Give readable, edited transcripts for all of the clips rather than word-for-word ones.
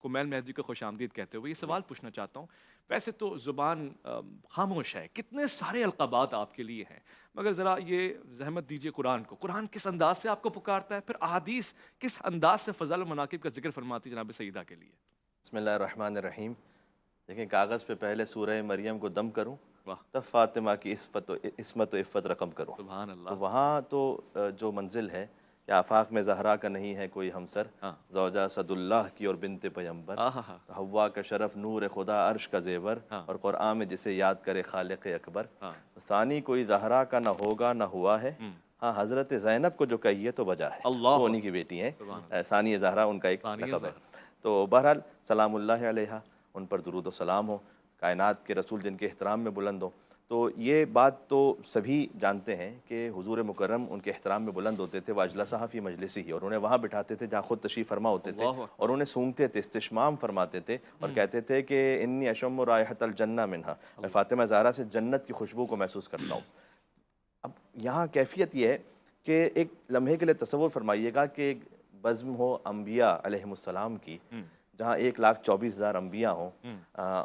کمیل مہدی کو خوش آمدید کہتے ہوئے یہ سوال پوچھنا چاہتا ہوں. ویسے تو زبان خاموش ہے, کتنے سارے القابات آپ کے لیے ہیں, مگر ذرا یہ زحمت دیجئے قرآن کو, قرآن کس انداز سے آپ کو پکارتا ہے, پھر احادیث کس انداز سے فضل و مناقب کا ذکر فرماتی جناب سیدہ کے لیے. بسم اللہ الرحمن الرحیم. دیکھیں, کاغذ پہ پہلے سورہ مریم کو دم کروں, واہ, تب فاطمہ کی عصمت و عفت رقم کروں. سبحان تو اللہ. وہاں تو جو منزل ہے کہ آفاق میں زہرا کا نہیں ہے کوئی ہمسر, ہاں, زوجہ صد اللہ کی اور بنت پیمبر, ہاں, حوا کا شرف نور خدا عرش کا زیور, ہاں, اور قرآن میں جسے یاد کرے خالق اکبر. ہاں, ثانی کوئی زہرا کا نہ ہوگا نہ ہوا ہے, ہاں حضرت زینب کو جو کہیے تو بجا ہے, اللہ وہ انہی کی بیٹی ہیں, سبحان ثانی زہرا ان کا ایک ثانیہ لقب ہے. زہرا. تو بہرحال سلام اللہ علیہ, ان پر درود و سلام ہو, کائنات کے رسول جن کے احترام میں بلند ہو. تو یہ بات تو سبھی جانتے ہیں کہ حضور مکرم ان کے احترام میں بلند ہوتے تھے, واجلسہ فی مجلسی ہی, اور انہیں وہاں بٹھاتے تھے جہاں خود تشریف فرما ہوتے تھے, اللہ اور انہیں سونگتے تھے, استشمام فرماتے تھے, اور کہتے تھے کہ انی اشم رائحۃ الجنہ منہا, میں فاطمہ زہرا سے جنت کی خوشبو کو محسوس کرتا ہوں. اب یہاں کیفیت یہ ہے کہ ایک لمحے کے لیے تصور فرمائیے گا کہ ایک بزم ہو انبیاء علیہم السلام کی, جہاں 1,24,000 انبیاء ہوں,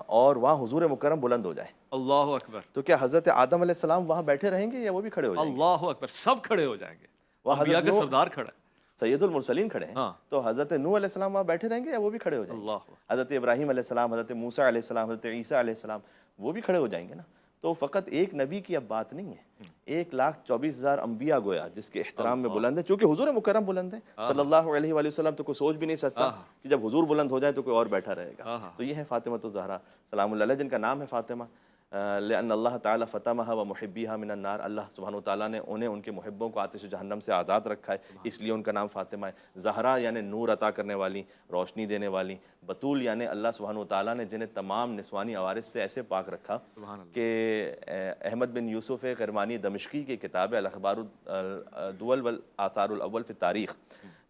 اور وہاں حضور مکرم بلند ہو جائے. اللہ اکبر, تو کیا حضرت آدم علیہ السلام وہاں بیٹھے رہیں گے یا وہ بھی کھڑے ہو جائیں گے؟ اللہ اکبر, سب کھڑے ہو جائیں گے, وہ انبیاء حضرت کا نوح سردار کھڑا ہے. سید المرسلین کھڑے ہیں, ہاں, تو حضرت نوح علیہ السلام وہاں بیٹھے رہیں گے یا وہ بھی کھڑے ہو جائیں گے؟ اللہ, حضرت ابراہیم علیہ السلام, حضرت موسیٰ علیہ السلام, حضرت عیسیٰ علیہ السلام, وہ بھی کھڑے ہو جائیں گے نا. تو فقط ایک نبی کی اب بات نہیں ہے, 1,24,000 انبیاء گویا جس کے احترام میں بلند ہے, چونکہ حضور مکرم بلند ہے صلی اللہ علیہ وآلہ وسلم, تو کوئی سوچ بھی نہیں سکتا کہ جب حضور بلند ہو جائے تو کوئی اور بیٹھا رہے گا. تو یہ ہے فاطمہ الزہرا سلام اللہ علیہ, جن کا نام ہے فاطمہ لأن اللہ تعالیٰ فتمہا و محبیہا من النار, اللہ سبحانہ وتعالیٰ نے انہیں ان کے محبوں کو آتش جہنم سے آزاد رکھا ہے, اس لیے ان کا نام فاطمہ ہے. زہرا یعنی نور عطا کرنے والی, روشنی دینے والی. بطول یعنی اللہ سبحانہ وتعالیٰ نے جنہیں تمام نسوانی عوارض سے ایسے پاک رکھا کہ احمد بن یوسف کرمانی دمشقی کی کتاب ہے الاخبار الدول والآثار الاول فی التاریخ,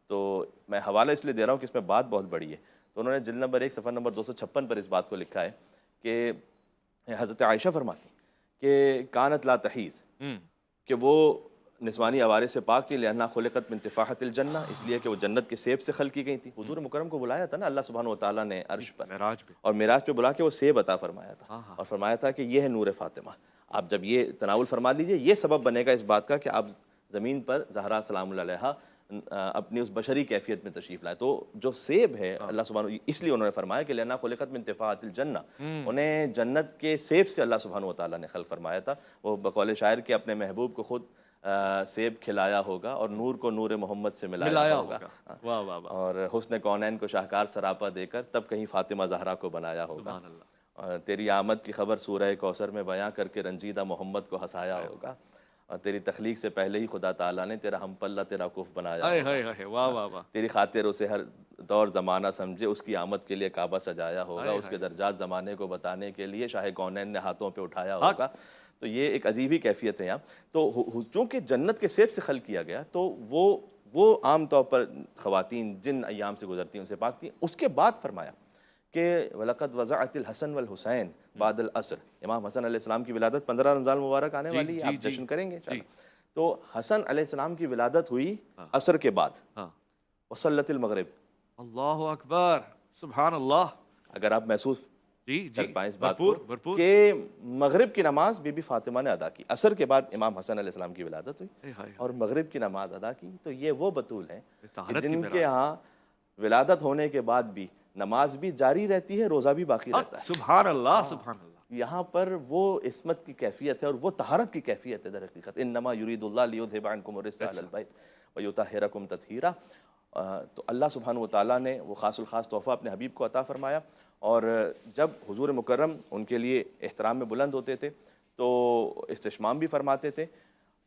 تو میں حوالہ اس لیے دے رہا ہوں کہ اس میں بات بہت بڑی ہے. تو انہوں نے جلد نمبر 1 صفحہ نمبر 256 پر اس بات کو لکھا ہے کہ حضرت عائشہ فرماتی کہ کانت لا تحیز, کہ وہ نسوانی عوارض سے پاک تھی, لأنہا خلقت من تفاحۃ الجنہ, اس لیے کہ وہ جنت کے سیب سے خلق کی گئی تھی. حضور مکرم کو بلایا تھا نا اللہ سبحانہ وتعالیٰ نے عرش پر, اور معراج پہ بلا کے وہ سیب عطا فرمایا تھا, اور فرمایا تھا کہ یہ ہے نور فاطمہ. آپ جب یہ تناول فرما لیجئے, یہ سبب بنے گا اس بات کا کہ آپ زمین پر زہرا سلام اللہ علیہا اپنی اس بشری کیفیت میں تشریف لائے. تو جو سیب ہے اللہ سبحانہ, اس لیے انہوں نے فرمایا کہ لأنہا خلقت من تفاحۃ الجنہ, انہیں جنت کے سیب سے اللہ سبحانہ وتعالیٰ نے خلق فرمایا تھا. وہ بقول شاعر کے اپنے محبوب کو خود سیب کھلایا ہوگا, اور نور کو نور محمد سے ملایا ہوگا, واہ واہ واہ, اور حسن کونین کو شاہکار سراپا دے کر تب کہیں فاطمہ زہرا کو بنایا ہوگا. سبحان اللہ. اور تیری آمد کی خبر سورہ کوثر میں بیاں کر کے رنجیدہ محمد کو ہنسایا ہوگا, اور تیری تخلیق سے پہلے ہی خدا تعالیٰ نے تیرا ہم پلہ تیرا کف بنایا ہوگا. واہ واہ واہ, تیری خاطر اسے ہر دور زمانہ سمجھے, اس کی آمد کے لیے کعبہ سجایا ہوگا, اس کے درجات زمانے کو بتانے کے لیے شاہ کونین نے ہاتھوں پہ اٹھایا ہوگا. تو یہ ایک عجیب ہی کیفیت ہے یہاں. تو چونکہ جنت کے سیب سے خلق کیا گیا, تو وہ عام طور پر خواتین جن ایام سے گزرتی ہیں ان سے پاک تھیں. اس کے بعد فرمایا کہ وَلَقَدْ وَزَعَتِ الْحَسَنِ وَالْحُسَيْنِ بَعْدَ الْعَصْرِ, امام حسن علیہ السلام کی ولادت 15 رمضان مبارک آنے والی ہے, آپ جشن کریں گے انشاءاللہ. تو حسن علیہ السلام کی ولادت ہوئی عصر کے بعد, وصلت المغرب. اللہ اکبر, سبحان اللہ. اگر آپ محسوس کر پائیں اس بات کو کہ مغرب کی نماز بی بی فاطمہ نے ادا کی, عصر کے بعد امام حسن علیہ السلام کی ولادت ہوئی اور مغرب کی نماز ادا کی. تو یہ وہ بطول ہیں جن کے ہاں ولادت ہونے کے بعد بھی نماز بھی جاری رہتی ہے, روزہ بھی باقی رہتا ہے. سبحان اللہ, سبحان اللہ. یہاں پر وہ عصمت کی کیفیت ہے اور وہ طہارت کی کیفیت ہے در حقیقت. انما یرید اللہ لیذھب عنکم الرجس اہل البیت ویطہرکم تطہیرا. تو اللہ سبحانہ وتعالیٰ نے وہ خاص الخاص تحفہ اپنے حبیب کو عطا فرمایا, اور جب حضور مکرم ان کے لیے احترام میں بلند ہوتے تھے تو استشمام بھی فرماتے تھے,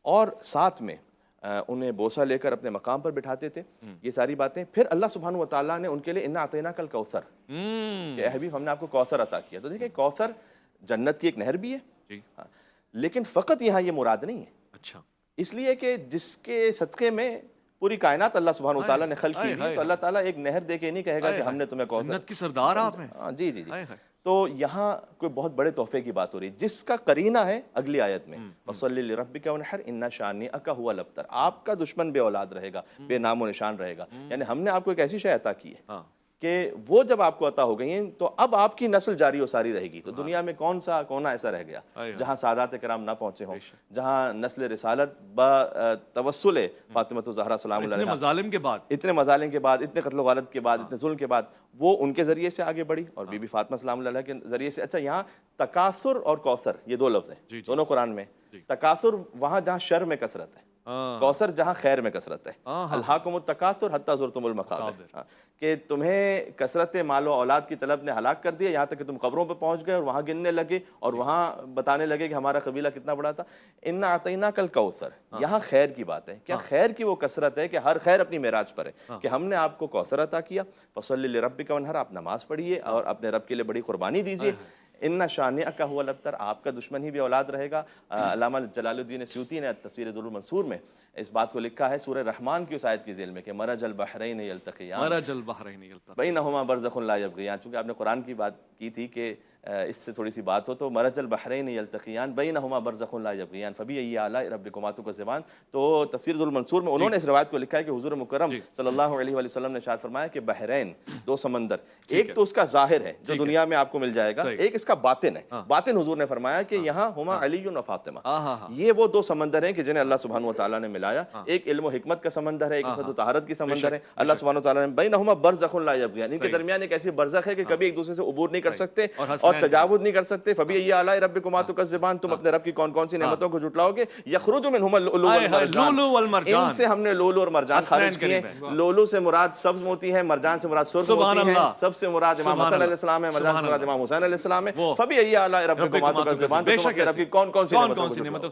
اور ساتھ میں انہیں بوسہ لے کر اپنے مقام پر بٹھاتے تھے. یہ ساری باتیں پھر اللہ سبحانہ وتعالیٰ نے ان کے لیے انا اعطیناک الکوثر, کہ اے حبیب ہم نے آپ کو کوثر عطا کیا. تو دیکھیں کوثر جنت کی ایک نہر بھی ہے, لیکن فقط یہاں یہ مراد نہیں ہے. اچھا, اس لیے کہ جس کے صدقے میں پوری کائنات اللہ سبحانہ وتعالیٰ نے خلق کی ہے, تو اللہ تعالیٰ ایک نہر دے کے نہیں کہے گا کہ ہم نے تمہیں کوثر, جنت کی سردار آپ ہیں. جی جی جی. تو یہاں کوئی بہت بڑے تحفے کی بات ہو رہی ہے جس کا قرینہ ہے اگلی آیت میں, فَصَلِّ لِرَبِّكَ وَانْحَرْ إِنَّ شَانِئَكَ هُوَ الْأَبْتَرُ. آپ کا دشمن بے اولاد رہے گا, بے نام و نشان رہے گا. یعنی ہم نے آپ کو ایک ایسی شے عطا کی ہے کہ وہ جب آپ کو عطا ہو گئی ہیں تو اب آپ کی نسل جاری و ساری رہے گی. تو دنیا میں کون سا کونا ایسا رہ گیا جہاں سادات کرام نہ پہنچے ہوں, جہاں نسل رسالت توسل فاطمہ الزہرا سلام اللہ علیہا, مظالم کے بعد, اتنے مظالم کے بعد, اتنے قتل و غارت کے بعد, اتنے ظلم کے بعد, وہ ان کے ذریعے سے آگے بڑھی اور بی بی فاطمہ سلام اللہ علیہا کے ذریعے سے. اچھا, یہاں تکاثر اور کوثر یہ دو لفظ ہیں دونوں قرآن میں. تکاثر وہاں جہاں شر میں کثرت ہے, کوثر جہاں خیر میں کثرت ہے. الہاکم التکاثر حتی زرتم المقابر, کہ تمہیں کثرت مال و اولاد کی طلب نے ہلاک کر دیا یہاں تک کہ تم قبروں پہ پہنچ گئے اور وہاں گننے لگے اور وہاں بتانے لگے کہ ہمارا قبیلہ کتنا بڑا تھا. انا اعطیناک الکوثر, یہاں خیر کی بات ہے. کیا خیر کی وہ کثرت ہے کہ ہر خیر اپنی معراج پر ہے کہ ہم نے آپ کو کوثر عطا کیا. فصلی لربک وانحر, آپ نماز پڑھیے اور اپنے رب کے لیے بڑی قربانی دیجیے. ان شانئک هو الابتر, آپ کا دشمن ہی بھی اولاد رہے گا. علامہ جلال الدین سیوطی نے تفسیر در المنصور میں اس بات کو لکھا ہے سورہ رحمان کی اس آیت کی ذیل میں کہ مرج البحرین یلتقیان, مرج البحرین یلتقیان بینہما برزخ لا یبغیان. چونکہ آپ نے قرآن کی بات کی تھی کہ اس سے تھوڑی سی بات ہو, تو مرج البحرین یلتقیان بینہما برزخ لا یبغیان فبأی آلاء ربکما تکذبان. تو تفسیر المنصور میں انہوں نے اس روایت کو لکھا ہے کہ حضور مکرم صلی اللہ علیہ وآلہ وسلم نے ارشاد فرمایا کہ بحرین, دو سمندر, ایک تو اس کا ظاہر ہے جو دنیا میں آپ کو مل جائے گا, ایک اس کا باطن ہے. باطن حضور نے فرمایا کہ یہاں ہما علی و فاطمہ, یہ وہ دو سمندر ہیں کہ جنہیں اللہ سبحانہ وتعالیٰ نے ملایا. ایک علم و حکمت کا سمندر ہے, ایک عفت و طہارت کی سمندر ہے. اللہ سبحانہ وتعالیٰ نے بینہما برزخ لا یبغیان, ان کے درمیان ایک ایسی برزخ ہے کہ کبھی ایک دوسرے سے عبور نہیں کر سکتے اور تجاوز نہیں کر سکتے. فبأی آلاء ربکما تکذبان, تم اپنے رب کی کون کون سی نعمتوں کو جھٹلاؤ گے. یخرج منہما اللؤلؤ والمرجان, ان سے ہم نے لولو اور مرجان خارج کیے. لولو سے مراد سبز موتی ہے, مرجان سے مراد سرخ موتی ہے. سب سے مراد امام حسن علیہ السلام ہے, مرجان سے مراد امام حسین علیہ السلام ہے. فبأی آلاء ربکما تکذبان, تم اپنے رب کی کون کون سی نعمتوں